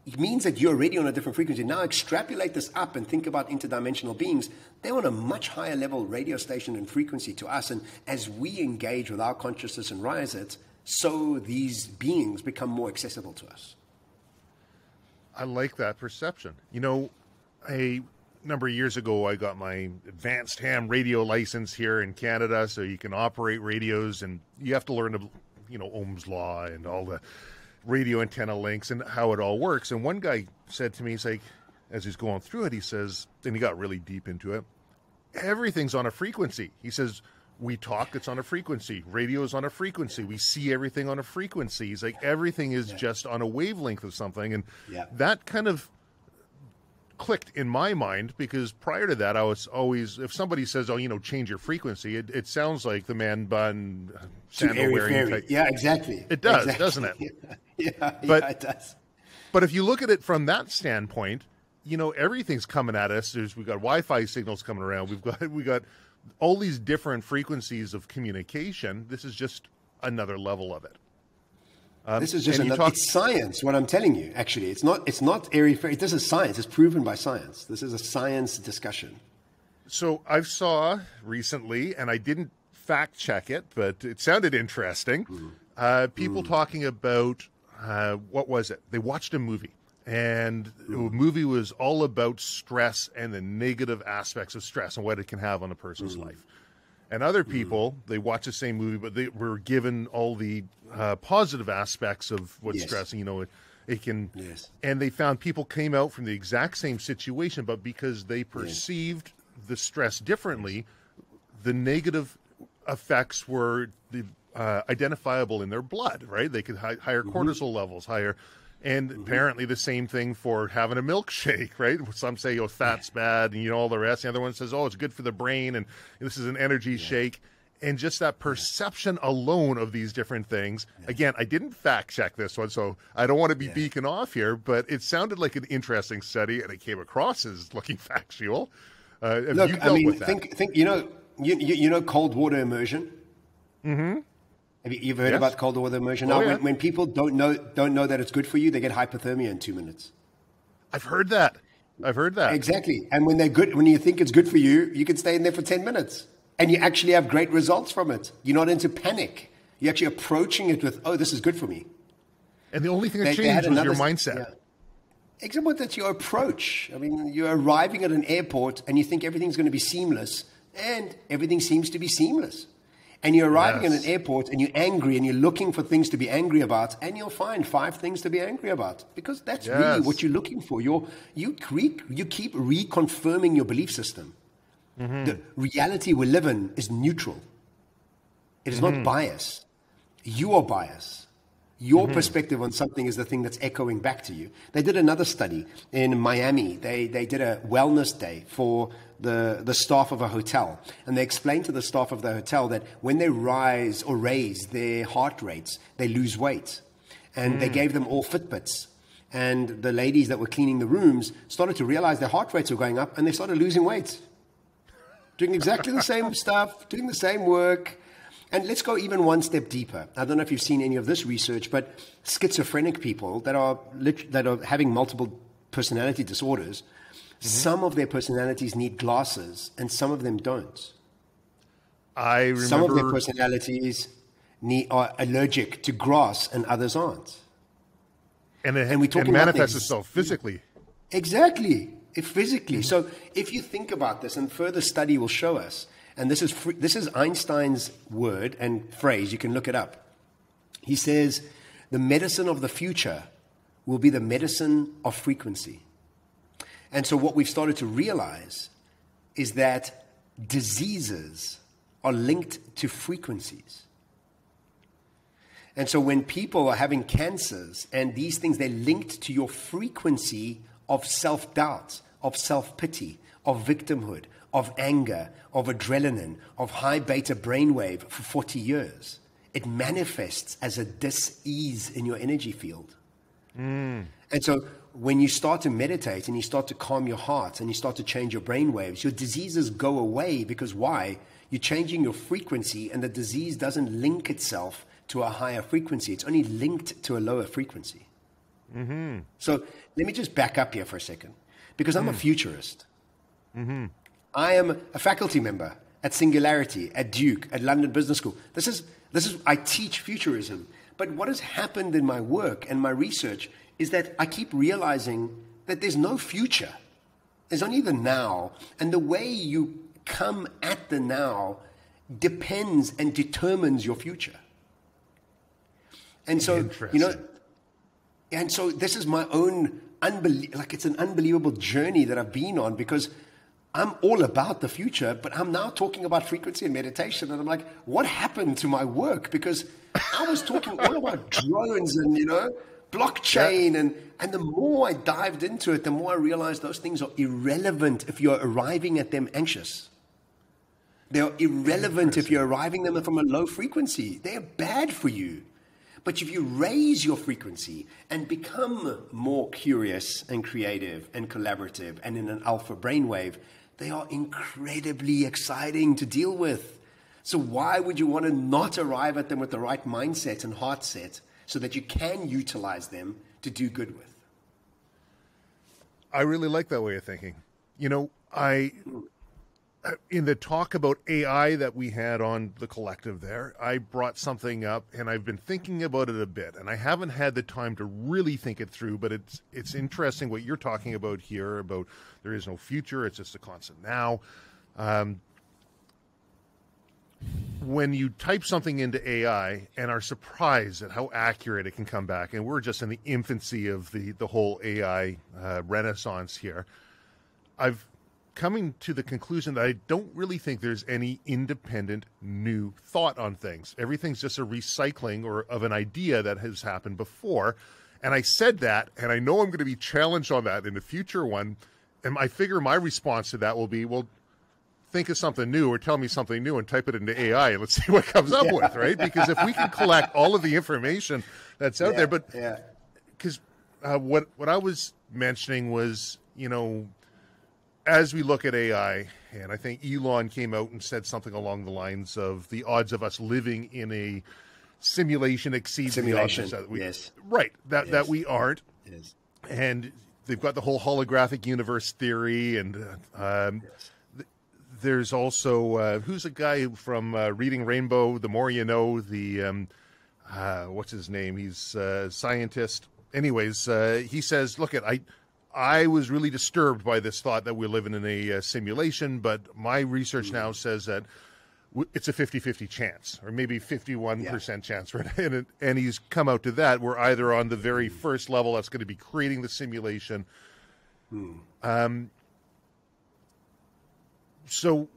it means that you're already on a different frequency. Now extrapolate this up and think about interdimensional beings. They're on a much higher level radio station and frequency to us. And as we engage with our consciousness and rise it, so these beings become more accessible to us. I like that perception. You know, a number of years ago, I got my advanced ham radio license here in Canada, so you can operate radios, and you have to learn, Ohm's law and all the radio antenna links and how it all works. And one guy said to me, he's like, as he's going through it, he says, and he got really deep into it, everything's on a frequency. He says, we talk, it's on a frequency. Radio is on a frequency. We see everything on a frequency. He's like, everything is just on a wavelength of something. And that kind of clicked in my mind, because prior to that, I was always, if somebody says, "Oh, change your frequency," it sounds like the man bun sandal wearing type. Yeah, exactly. It does, exactly. doesn't it? Yeah, But it does. But if you look at it from that standpoint, everything's coming at us. We've got Wi-Fi signals coming around. We got all these different frequencies of communication. This is just another level of it. This is just it's science. What I'm telling you, actually, it's not airy-fairy. This is science. It's proven by science. This is a science discussion. So I saw recently, and I didn't fact check it, but it sounded interesting. People talking about what was it? They watched a movie, and the movie was all about stress and the negative aspects of stress and what it can have on a person's life. And other people, they watch the same movie, but they were given all the positive aspects of what stress, it can. Yes. And they found people came out from the exact same situation, but because they perceived the stress differently, the negative effects were identifiable in their blood, right? They could higher cortisol levels, higher. And apparently the same thing for having a milkshake, right? Some say, fat's bad, and all the rest. The other one says, it's good for the brain, and this is an energy shake. And just that perception alone of these different things. Again, I didn't fact check this one, so I don't want to be beacon off here, but it sounded like an interesting study, and it came across as looking factual. Look, think you know cold water immersion? Mm-hmm. You've heard about cold water immersion? Now, when people don't know that it's good for you, they get hypothermia in 2 minutes. I've heard that. Exactly. And when you think it's good for you, you can stay in there for 10 minutes. And you actually have great results from it. You're not into panic. You're actually approaching it with, this is good for me. And the only thing that changed was your mindset. Yeah. Except that's your approach. I mean, you're arriving at an airport and you think everything's going to be seamless, and everything seems to be seamless. And you're arriving at an airport and you're angry and you're looking for things to be angry about, and you'll find 5 things to be angry about, because that's really what you're looking for. You keep reconfirming your belief system. Mm-hmm. The reality we live in is neutral. It is not bias. You are bias. Your perspective on something is the thing that's echoing back to you. They did another study in Miami. They did a wellness day for the staff of a hotel. And they explained to the staff of the hotel that when they raise their heart rates, they lose weight. And they gave them all Fitbits. And the ladies that were cleaning the rooms started to realize their heart rates were going up, and they started losing weight. Doing exactly the same stuff, doing the same work. And let's go even one step deeper. I don't know if you've seen any of this research, but schizophrenic people that are having multiple personality disorders, some of their personalities need glasses and some of them don't. I remember some of their personalities are allergic to grass and others aren't. And it manifests itself physically. Exactly. Physically. So if you think about this, and further study will show us, and this is Einstein's word and phrase, you can look it up. He says, the medicine of the future will be the medicine of frequency. And so what we've started to realize is that diseases are linked to frequencies. And so when people are having cancers and these things, they're linked to your frequency of self-doubt, of self-pity, of victimhood, of anger, of adrenaline, of high beta brainwave for 40 years. It manifests as a dis-ease in your energy field. And so when you start to meditate and you start to calm your heart and you start to change your brainwaves, your diseases go away. Because why? You're changing your frequency, and the disease doesn't link itself to a higher frequency. It's only linked to a lower frequency. So let me just back up here for a second, because I'm a futurist. I am a faculty member at Singularity, at Duke, at London Business School. This is I teach futurism. But what has happened in my work and my research is that I keep realizing that there's no future. There's only the now. And the way you come at the now depends and determines your future. And so, and so this is my own it's an unbelievable journey that I've been on, because I'm all about the future, but I'm now talking about frequency and meditation. And I'm like, what happened to my work? Because I was talking all about drones and, blockchain. And the more I dived into it, the more I realized those things are irrelevant if you're arriving at them anxious. They're irrelevant if you're arriving them from a low frequency. They're bad for you. But if you raise your frequency and become more curious and creative and collaborative and in an alpha brainwave, they are incredibly exciting to deal with. So why would you want to not arrive at them with the right mindset and heart set so that you can utilize them to do good with? I really like that way of thinking. You know, in the talk about AI that we had on the collective there, I brought something up and I've been thinking about it a bit, and I haven't had the time to really think it through, but it's interesting what you're talking about here about there is no future, it's just a constant now. When you type something into AI and are surprised at how accurate it can come back, and we're just in the infancy of the whole AI renaissance here, I've coming to the conclusion that I don't really think there's any independent new thought on things. Everything's just a recycling or of an idea that has happened before. And I said that, and I know I'm going to be challenged on that in a future one. And I figure my response to that will be, well, think of something new or tell me something new and type it into AI and let's see what comes up with, right? Because if we can collect all of the information that's out there, but because what I was mentioning was, you know, as we look at AI, and I think Elon came out and said something along the lines of the odds of us living in a simulation exceeds the odds that we, that we aren't. Yes. And they've got the whole holographic universe theory, and there's also who's a guy from Reading Rainbow, The More You Know, the what's his name? He's a scientist. Anyways, he says, look, I was really disturbed by this thought that we're living in a simulation, but my research now says that it's a 50-50 chance, or maybe 51% chance, right? And he's come out to that. We're either on the very first level that's going to be creating the simulation. So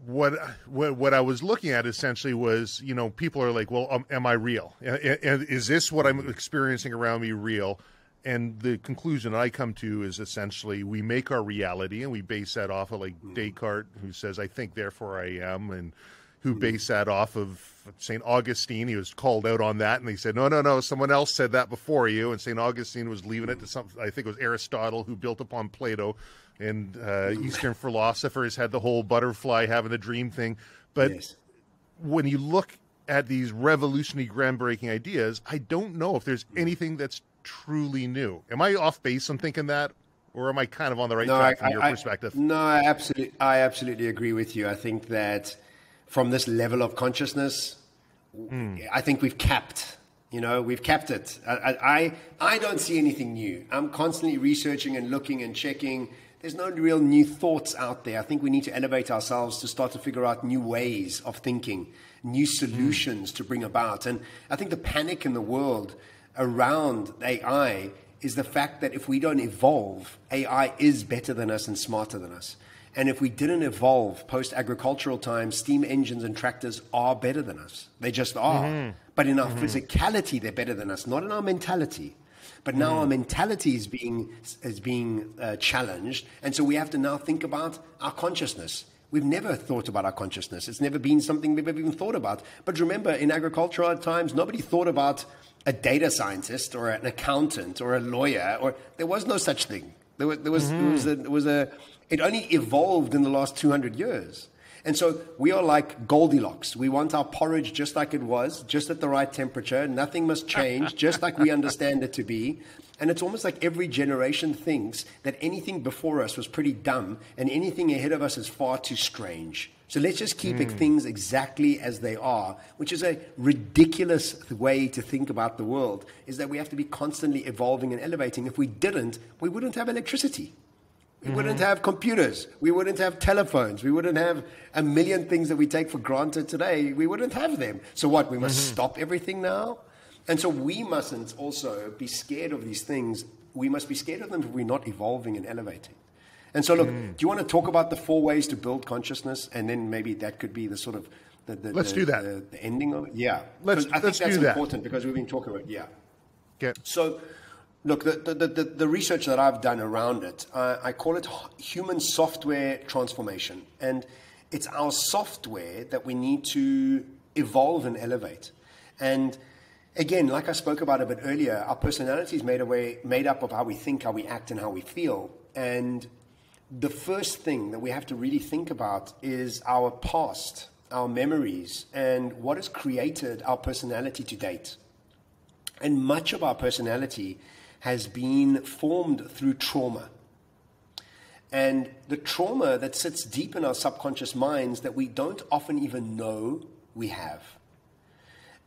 what I was looking at essentially was, you know, people are like, well, am I real? And is this what I'm experiencing around me real? And the conclusion I come to is essentially we make our reality, and we base that off of like Descartes, who says, I think, therefore I am, and who based that off of St. Augustine. He was called out on that, and they said, no, someone else said that before you. And St. Augustine was leaving it to some, I think it was Aristotle, who built upon Plato, and Eastern philosophers had the whole butterfly having a dream thing. But when you look at these revolutionary, groundbreaking ideas, I don't know if there's anything that's truly new. Am I off base on thinking that, or am I kind of on the right track from your perspective? No, I absolutely agree with you. I think that from this level of consciousness, I think we've capped. You know, we've capped it. I don't see anything new. I'm constantly researching and looking and checking. There's no real new thoughts out there. I think we need to elevate ourselves to start to figure out new ways of thinking, new solutions to bring about. And I think the panic in the world around AI is the fact that if we don't evolve, AI is better than us and smarter than us. And if we didn't evolve post-agricultural times, steam engines and tractors are better than us. They just are. But in our physicality, they're better than us, not in our mentality. But now our mentality is being challenged. And so we have to now think about our consciousness. We've never thought about our consciousness. It's never been something we've ever even thought about. But remember, in agricultural times, nobody thought about a data scientist or an accountant or a lawyer, or there was no such thing. It only evolved in the last 200 years. And so we are like Goldilocks. We want our porridge just like it was, just at the right temperature. Nothing must change, just like we understand it to be. And it's almost like every generation thinks that anything before us was pretty dumb and anything ahead of us is far too strange. So let's just keep things exactly as they are, which is a ridiculous way to think about the world, is that we have to be constantly evolving and elevating. If we didn't, we wouldn't have electricity. We wouldn't have computers. We wouldn't have telephones. We wouldn't have a million things that we take for granted today. We wouldn't have them. So what? We must stop everything now? And so we mustn't also be scared of these things. We must be scared of them if we're not evolving and elevating. And so, look, do you want to talk about the 4 ways to build consciousness? And then maybe that could be the sort of let's do that. The ending of it. Yeah. I think that's important because we've been talking about Okay. So, look, the research that I've done around it, I call it human software transformation. And it's our software that we need to evolve and elevate. And again, like I spoke about a bit earlier, our personality is made up of how we think, how we act, and how we feel. And the first thing that we have to really think about is our past, our memories, and what has created our personality to date. And much of our personality has been formed through trauma. And the trauma that sits deep in our subconscious minds that we don't often even know we have.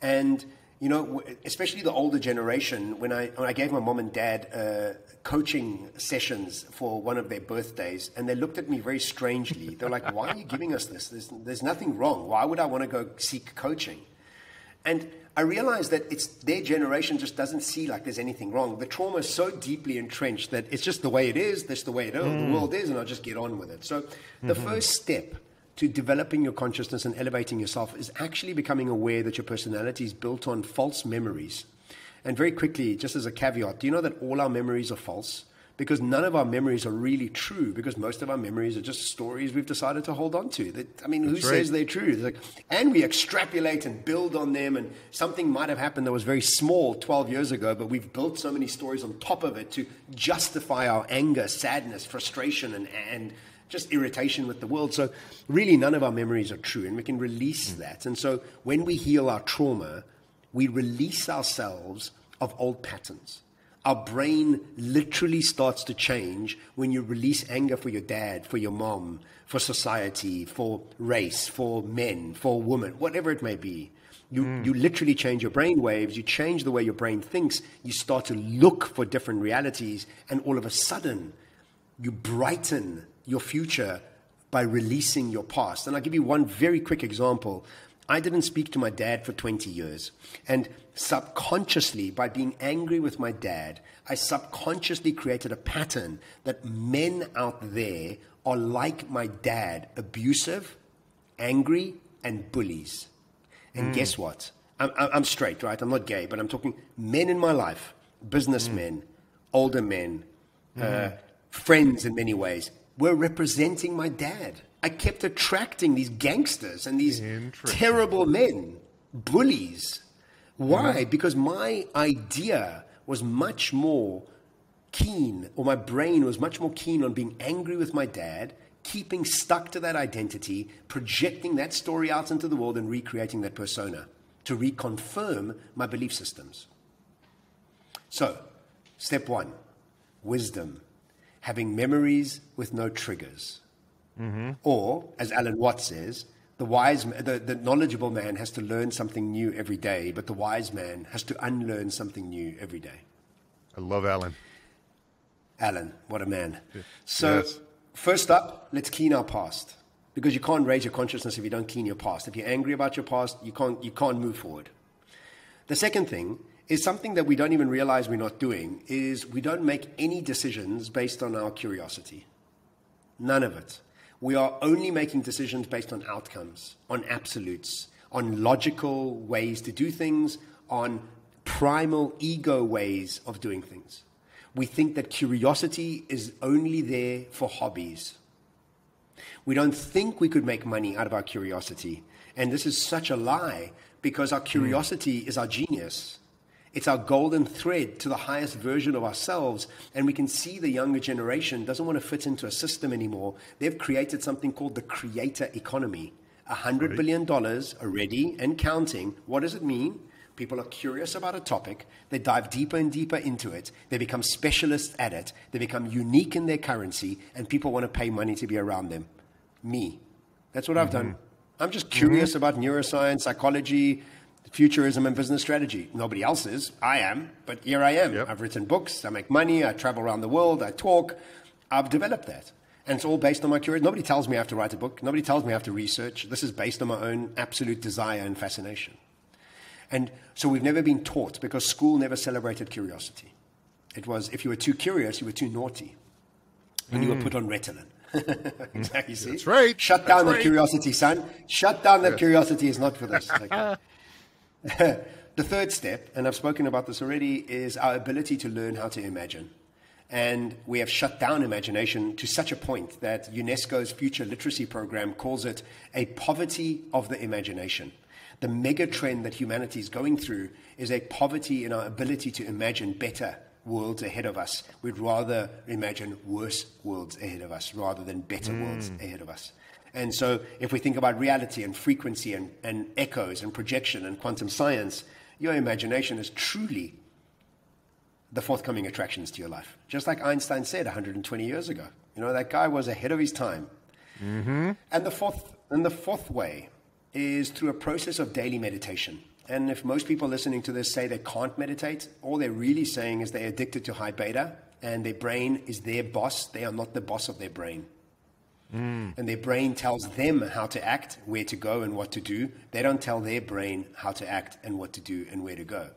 And, you know, especially the older generation, when I gave my mom and dad coaching sessions for one of their birthdays, and they looked at me very strangely. They're like, why are you giving us this? There's nothing wrong. Why would I want to go seek coaching? And I realized that it's their generation just doesn't see like there's anything wrong. The trauma is so deeply entrenched that it's just the way it is, that's the way the world is, and I'll just get on with it. So the first step to developing your consciousness and elevating yourself is actually becoming aware that your personality is built on false memories. And very quickly, just as a caveat, do you know that all our memories are false? Because none of our memories are really true, because most of our memories are just stories we've decided to hold on to. Who says they're true? And we extrapolate and build on them, and something might have happened that was very small 12 years ago, but we've built so many stories on top of it to justify our anger, sadness, frustration, and just irritation with the world. So really none of our memories are true, and we can release that. And so when we heal our trauma, we release ourselves of old patterns. Our brain literally starts to change when you release anger for your dad, for your mom, for society, for race, for men, for women, whatever it may be. You literally change your brain waves. You change the way your brain thinks. You start to look for different realities. And all of a sudden, you brighten your future by releasing your past. And I'll give you one very quick example. I didn't speak to my dad for 20 years. And subconsciously, by being angry with my dad, I subconsciously created a pattern that men out there are like my dad, abusive, angry, and bullies. And guess what? I'm straight, right? I'm not gay, but I'm talking men in my life, businessmen, older men, friends in many ways, were representing my dad. I kept attracting these gangsters and these terrible men, bullies. Why? Because my idea was much more keen, or my brain was much more keen on being angry with my dad, keeping stuck to that identity, projecting that story out into the world and recreating that persona to reconfirm my belief systems. So, step one, wisdom, having memories with no triggers. Or, as Alan Watts says, the knowledgeable man has to learn something new every day, but the wise man has to unlearn something new every day. I love Alan. Alan, what a man. So, first up, let's clean our past. Because you can't raise your consciousness if you don't clean your past. If you're angry about your past, you can't move forward. The second thing is something that we don't even realize we're not doing, is we don't make any decisions based on our curiosity. None of it. We are only making decisions based on outcomes, on absolutes, on logical ways to do things, on primal ego ways of doing things. We think that curiosity is only there for hobbies. We don't think we could make money out of our curiosity. And this is such a lie, because our curiosity is our genius. It's our golden thread to the highest version of ourselves. And we can see the younger generation doesn't want to fit into a system anymore. They've created something called the creator economy. $100 billion already and counting. What does it mean? People are curious about a topic. They dive deeper and deeper into it. They become specialists at it. They become unique in their currency. And people want to pay money to be around them. Me. That's what I've done. I'm just curious about neuroscience, psychology, futurism, and business strategy. Nobody else is. I am, but here I am. I've written books. I make money. I travel around the world. I talk. I've developed that. And it's all based on my curiosity. Nobody tells me I have to write a book. Nobody tells me I have to research. This is based on my own absolute desire and fascination. And so we've never been taught, because school never celebrated curiosity. It was, if you were too curious, you were too naughty. And you were put on Ritalin. Exactly. See? That's right. Shut down that curiosity, son. Shut down that curiosity is not for this. Okay. The third step, and I've spoken about this already, is our ability to learn how to imagine. And we have shut down imagination to such a point that UNESCO's Future Literacy Program calls it a poverty of the imagination. The mega trend that humanity is going through is a poverty in our ability to imagine better worlds ahead of us. We'd rather imagine worse worlds ahead of us rather than better worlds ahead of us. And so if we think about reality and frequency and echoes and projection and quantum science, your imagination is truly the forthcoming attractions to your life. Just like Einstein said 120 years ago. You know, that guy was ahead of his time. Mm-hmm. And the fourth way is through a process of daily meditation. And if most people listening to this say they can't meditate, all they're really saying is they're addicted to high beta and their brain is their boss. They are not the boss of their brain. And their brain tells them how to act, where to go and what to do. They don't tell their brain how to act and what to do and where to go.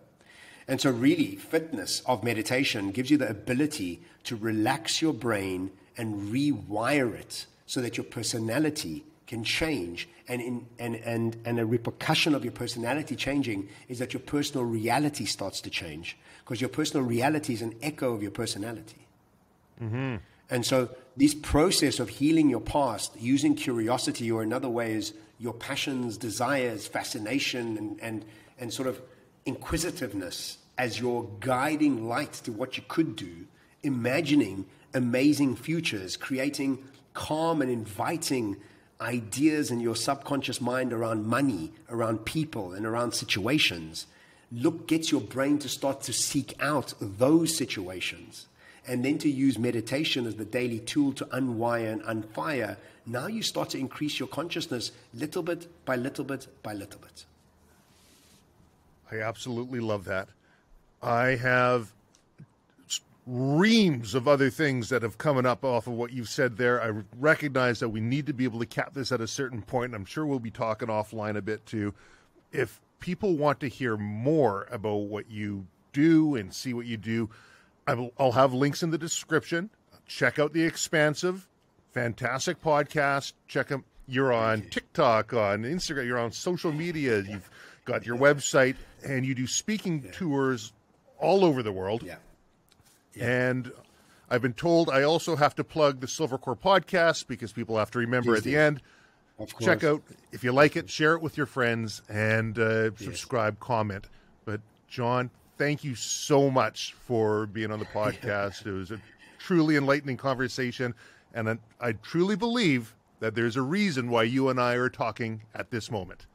And so really, fitness of meditation gives you the ability to relax your brain and rewire it so that your personality can change. And a repercussion of your personality changing is that your personal reality starts to change, because your personal reality is an echo of your personality. Mm-hmm. And so this process of healing your past, using curiosity, or another way is your passions, desires, fascination, and sort of inquisitiveness as your guiding light to what you could do, imagining amazing futures, creating calm and inviting ideas in your subconscious mind around money, around people, and around situations, gets your brain to start to seek out those situations. And then to use meditation as the daily tool to unwire and unfire, now you start to increase your consciousness little bit by little bit by little bit. I absolutely love that. I have reams of other things that have come up off of what you've said there. I recognize that we need to be able to cap this at a certain point. I'm sure we'll be talking offline a bit too. If people want to hear more about what you do and see what you do, I'll have links in the description. Check out the Expansive, fantastic podcast. Check them. You're on TikTok, on Instagram. You're on social media. You've got your website, and you do speaking tours all over the world. Yeah. And I've been told I also have to plug the Silvercore Podcast, because people have to remember at the end. Check out, if you like it, share it with your friends, and subscribe, comment. But John, thank you so much for being on the podcast. It was a truly enlightening conversation, and I truly believe that there's a reason why you and I are talking at this moment.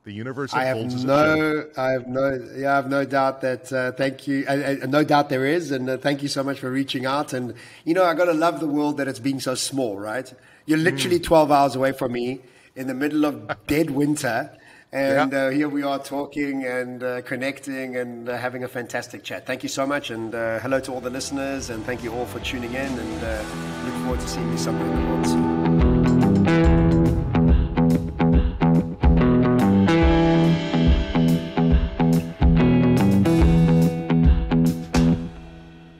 The universe unfolds as it should. I have no doubt that. Thank you. No doubt there is, and thank you so much for reaching out. And I got to love the world that it's being so small, right? You're literally 12 hours away from me in the middle of dead winter. And here we are talking and connecting and having a fantastic chat. Thank you so much. And hello to all the listeners. And thank you all for tuning in. And look forward to seeing you somewhere in the world soon.